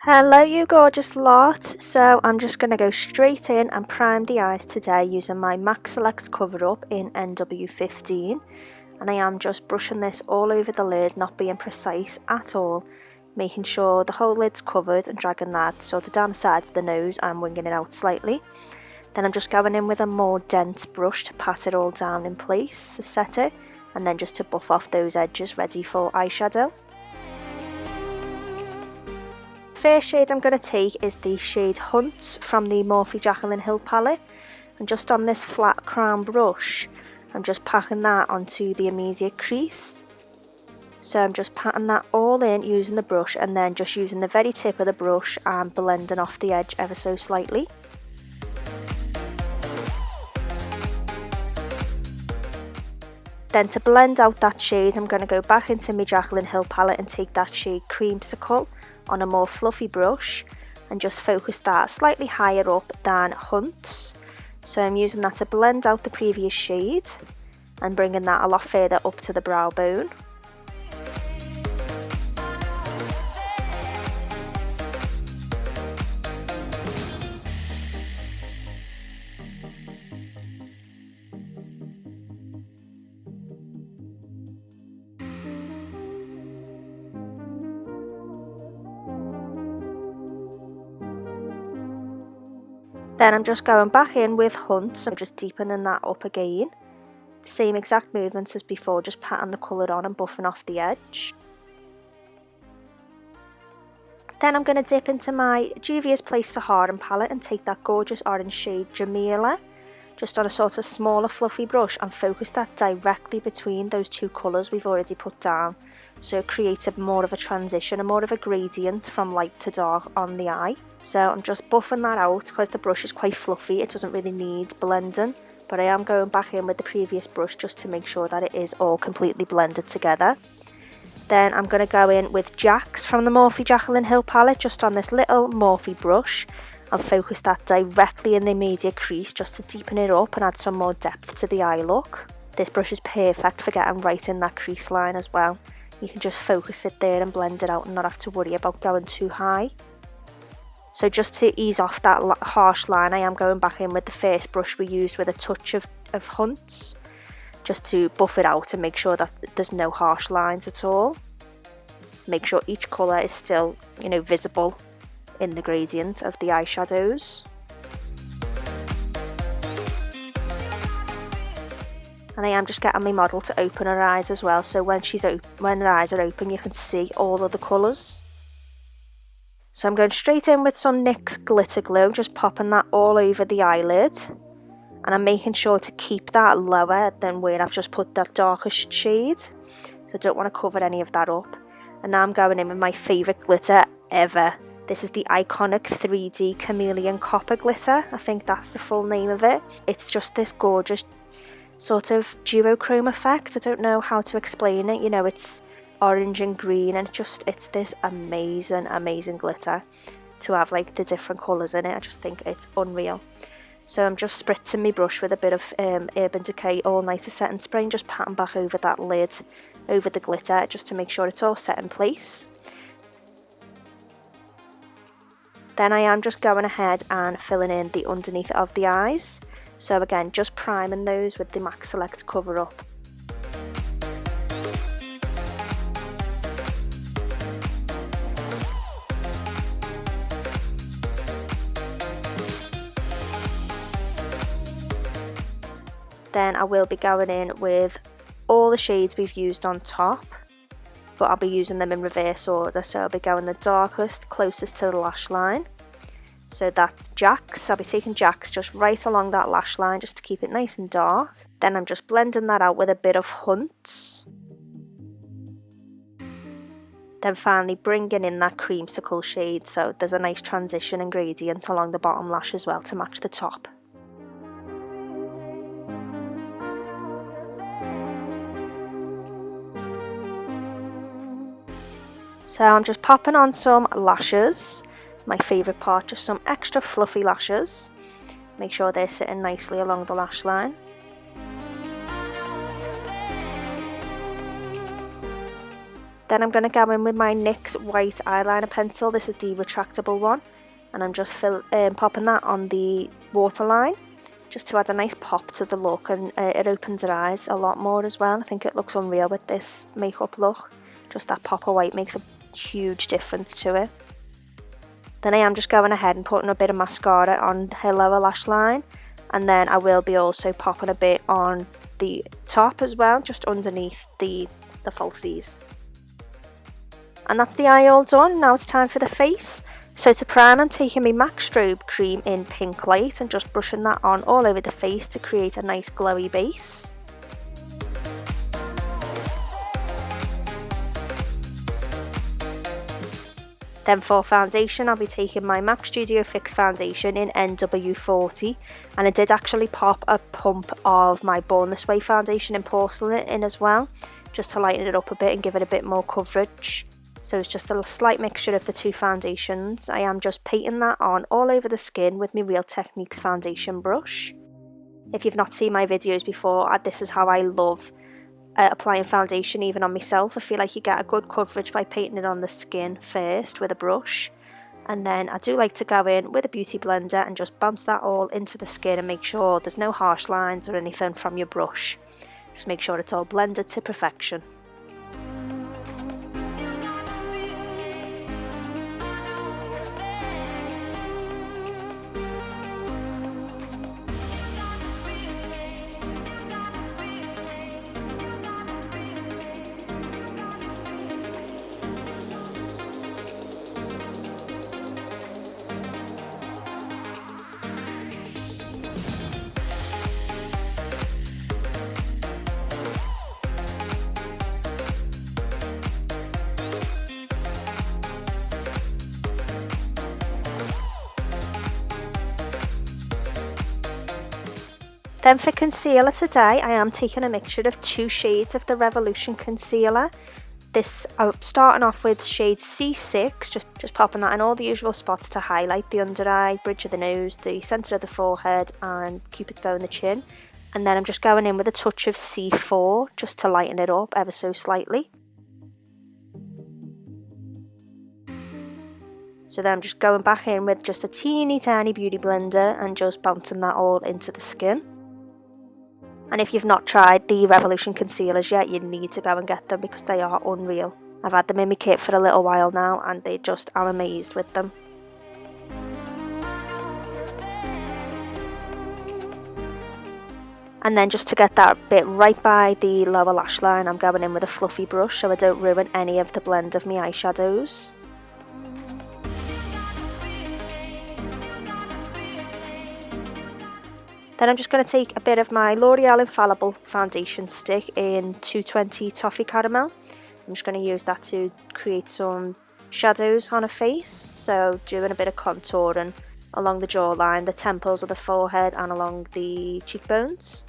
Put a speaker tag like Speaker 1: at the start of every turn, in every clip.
Speaker 1: Hello you gorgeous lot, so I'm just going to go straight in and prime the eyes today using my MAC Select cover up in NW15, and I am just brushing this all over the lid, not being precise at all, making sure the whole lid's covered and dragging that sort of down the sides of the nose and winging it out slightly. Then I'm just going in with a more dense brush to pat it all down in place to set it, and then just to buff off those edges ready for eyeshadow. First shade I'm going to take is the shade Hunts from the Morphe Jaclyn Hill palette, and just on this flat crown brush I'm just packing that onto the immediate crease. So I'm just patting that all in using the brush, and then just using the very tip of the brush and blending off the edge ever so slightly. Then to blend out that shade I'm going to go back into my Jaclyn Hill palette and take that shade Creamsicle on a more fluffy brush and just focus that slightly higher up than Hunts. So I'm using that to blend out the previous shade and bringing that a lot further up to the brow bone. Then I'm just going back in with Hunts and just deepening that up again. Same exact movements as before, just patting the colour on and buffing off the edge. Then I'm going to dip into my Juvia's Place Sahara palette and take that gorgeous orange shade Jamila, just on a sort of smaller fluffy brush, and focus that directly between those two colours we've already put down. So it creates more of a transition and more of a gradient from light to dark on the eye. So I'm just buffing that out because the brush is quite fluffy, it doesn't really need blending, but I am going back in with the previous brush just to make sure that it is all completely blended together. Then I'm going to go in with Jax from the Morphe Jaclyn Hill palette, just on this little Morphe brush, and focus that directly in the immediate crease just to deepen it up and add some more depth to the eye look. This brush is perfect for getting right in that crease line as well. You can just focus it there and blend it out and not have to worry about going too high. So just to ease off that harsh line, I am going back in with the first brush we used with a touch of Hunts, just to buff it out and make sure that there's no harsh lines at all. Make sure each colour is still, visible in the gradient of the eyeshadows. And I am just getting my model to open her eyes as well, so when her eyes are open you can see all of the colours. So I'm going straight in with some NYX Glitter Glow, just popping that all over the eyelid. And I'm making sure to keep that lower than where I've just put that darkest shade. So I don't want to cover any of that up. And now I'm going in with my favourite glitter ever. This is the Iconic 3D Chameleon Copper Glitter. I think that's the full name of it. It's just this gorgeous sort of duochrome effect. I don't know how to explain it. It's orange and green, and it's this amazing glitter to have like the different colours in it. I just think it's unreal. So I'm just spritzing my brush with a bit of Urban Decay All Nighter Setting Spray and just patting back over that lid, over the glitter, just to make sure it's all set in place. Then I am just going ahead and filling in the underneath of the eyes. So again, just priming those with the MAC Select cover up. Then I will be going in with all the shades we've used on top, but I'll be using them in reverse order. So I'll be going the darkest, closest to the lash line. So that's Jax. I'll be taking Jax just right along that lash line just to keep it nice and dark. Then I'm just blending that out with a bit of Hunts. Then finally bringing in that Creamsicle shade, so there's a nice transition and gradient along the bottom lash as well to match the top. So I'm just popping on some lashes. My favourite part, just some extra fluffy lashes. Make sure they're sitting nicely along the lash line. Then I'm going to go in with my NYX white eyeliner pencil. This is the retractable one. And I'm just popping that on the waterline, just to add a nice pop to the look, and it opens her eyes a lot more as well. I think it looks unreal with this makeup look. Just that pop of white makes a huge difference to it. Then I am just going ahead and putting a bit of mascara on her lower lash line, and then I will be also popping a bit on the top as well, just underneath the falsies. And that's the eye all done. Now it's time for the face. So to prime, I'm taking my MAC Strobe Cream in Pink Light and just brushing that on all over the face to create a nice glowy base. Then for foundation, I'll be taking my MAC Studio Fix foundation in NW40, and I did actually pop a pump of my Born This Way foundation in Porcelain in as well, just to lighten it up a bit and give it a bit more coverage. So it's just a slight mixture of the two foundations. I am just painting that on all over the skin with my Real Techniques foundation brush. If you've not seen my videos before, this is how I love applying foundation even on myself. I feel like you get a good coverage by painting it on the skin first with a brush. And then I do like to go in with a beauty blender and just bounce that all into the skin and make sure there's no harsh lines or anything from your brush. Just make sure it's all blended to perfection. Then for concealer today, I am taking a mixture of 2 shades of the Revolution concealer. I'm starting off with shade C6, just popping that in all the usual spots to highlight the under eye, bridge of the nose, the centre of the forehead and Cupid's bow in the chin. And then I'm just going in with a touch of C4 just to lighten it up ever so slightly. So then I'm just going back in with just a teeny tiny beauty blender and just bouncing that all into the skin. And if you've not tried the Revolution concealers yet, you need to go and get them because they are unreal. I've had them in my kit for a little while now and they just are amazed with them. And then just to get that bit right by the lower lash line, I'm going in with a fluffy brush so I don't ruin any of the blend of my eyeshadows. Then I'm just going to take a bit of my L'Oreal Infallible foundation stick in 220 Toffee Caramel. I'm just going to use that to create some shadows on a face, so doing a bit of contouring along the jawline, the temples of the forehead and along the cheekbones.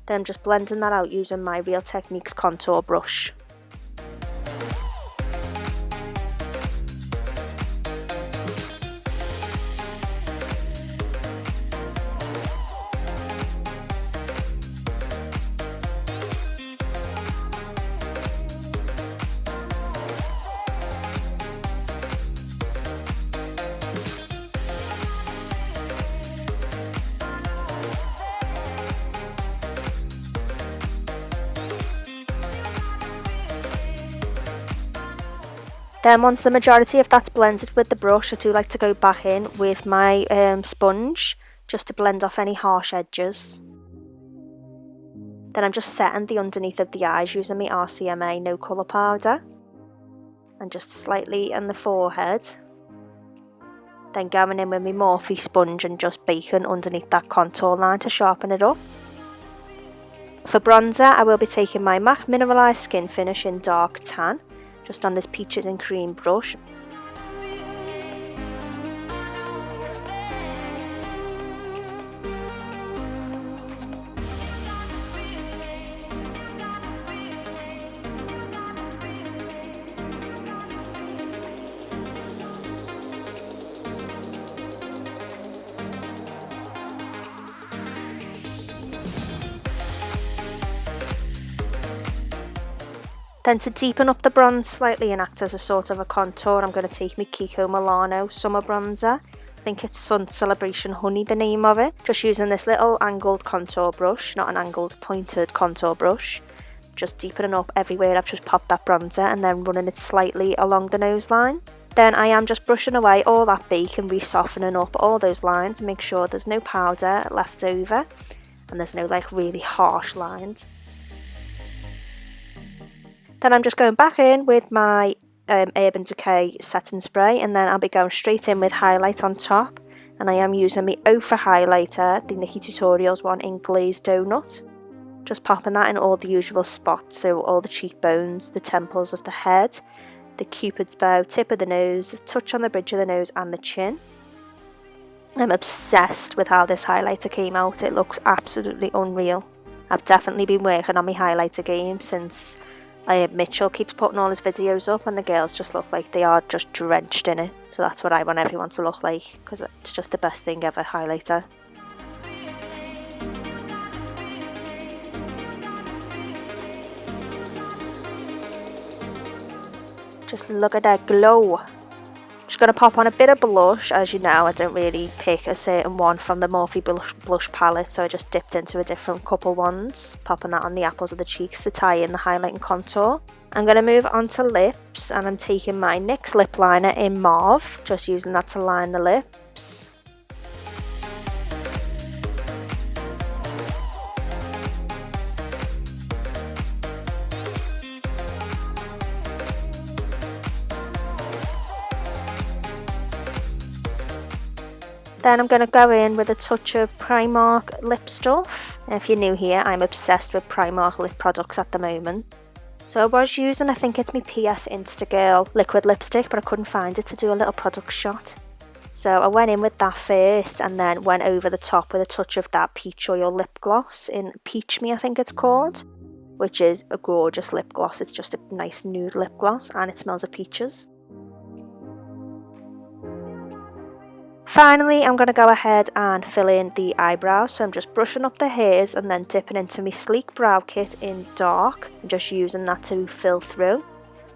Speaker 1: Then I'm just blending that out using my Real Techniques contour brush. Then once the majority of that's blended with the brush, I do like to go back in with my sponge just to blend off any harsh edges. Then I'm just setting the underneath of the eyes using my RCMA No Colour Powder. And just slightly in the forehead. Then going in with my Morphe sponge and just baking underneath that contour line to sharpen it up. For bronzer, I will be taking my MAC Mineralized Skin Finish in Dark Tan, just on this Peaches and Cream brush. Then to deepen up the bronze slightly and act as a sort of a contour, I'm going to take my Kiko Milano Summer Bronzer. I think it's Sun Celebration Honey, the name of it. Just using this little angled contour brush, not an angled pointed contour brush. Just deepening up everywhere I've just popped that bronzer and then running it slightly along the nose line. Then I am just brushing away all that bake and re-softening up all those lines and make sure there's no powder left over and there's no like really harsh lines. Then I'm just going back in with my Urban Decay setting spray, and then I'll be going straight in with highlight on top, and I am using my Ofra highlighter, the Nikkie Tutorials one in Glazed Donut. Just popping that in all the usual spots, so all the cheekbones, the temples of the head, the cupid's bow, tip of the nose, a touch on the bridge of the nose and the chin. I'm obsessed with how this highlighter came out. It looks absolutely unreal. I've definitely been working on my highlighter game since Mitchell keeps putting all his videos up and the girls just look like they are just drenched in it. So that's what I want everyone to look like, because it's just the best thing ever, highlighter. Just look at that glow. Just going to pop on a bit of blush. As you know, I don't really pick a certain one from the Morphe blush palette, so I just dipped into a different couple ones, popping that on the apples of the cheeks to tie in the highlight and contour. I'm going to move on to lips, and I'm taking my NYX lip liner in Mauve, just using that to line the lips. Then I'm going to go in with a touch of Primark lip stuff. And if you're new here, I'm obsessed with Primark lip products at the moment. So I was using, I think it's my PS Instagirl liquid lipstick, but I couldn't find it to do a little product shot. So I went in with that first and then went over the top with a touch of that Peach Oil lip gloss in Peach Me, I think it's called, which is a gorgeous lip gloss. It's just a nice nude lip gloss and it smells of peaches. Finally, I'm going to go ahead and fill in the eyebrows, so I'm just brushing up the hairs and then dipping into my Sleek Brow Kit in dark and just using that to fill through.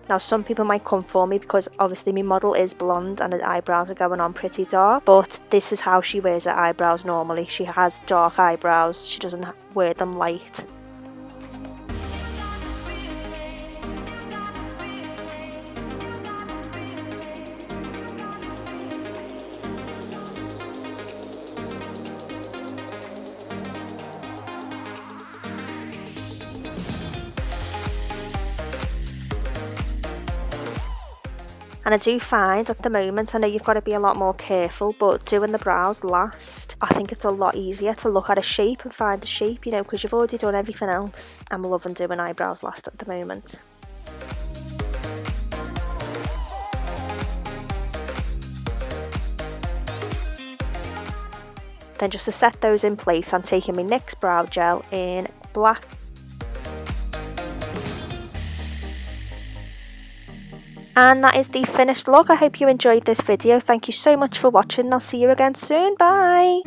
Speaker 1: Now some people might come for me because obviously my model is blonde and her eyebrows are going on pretty dark, but this is how she wears her eyebrows normally. She has dark eyebrows, she doesn't wear them light. And I do find at the moment, I know you've got to be a lot more careful, but doing the brows last, I think it's a lot easier to look at a shape and find the shape, you know, because you've already done everything else. I'm loving doing eyebrows last at the moment. Then just to set those in place, I'm taking my NYX Brow Gel in black. And that is the finished look. I hope you enjoyed this video. Thank you so much for watching. I'll see you again soon. Bye!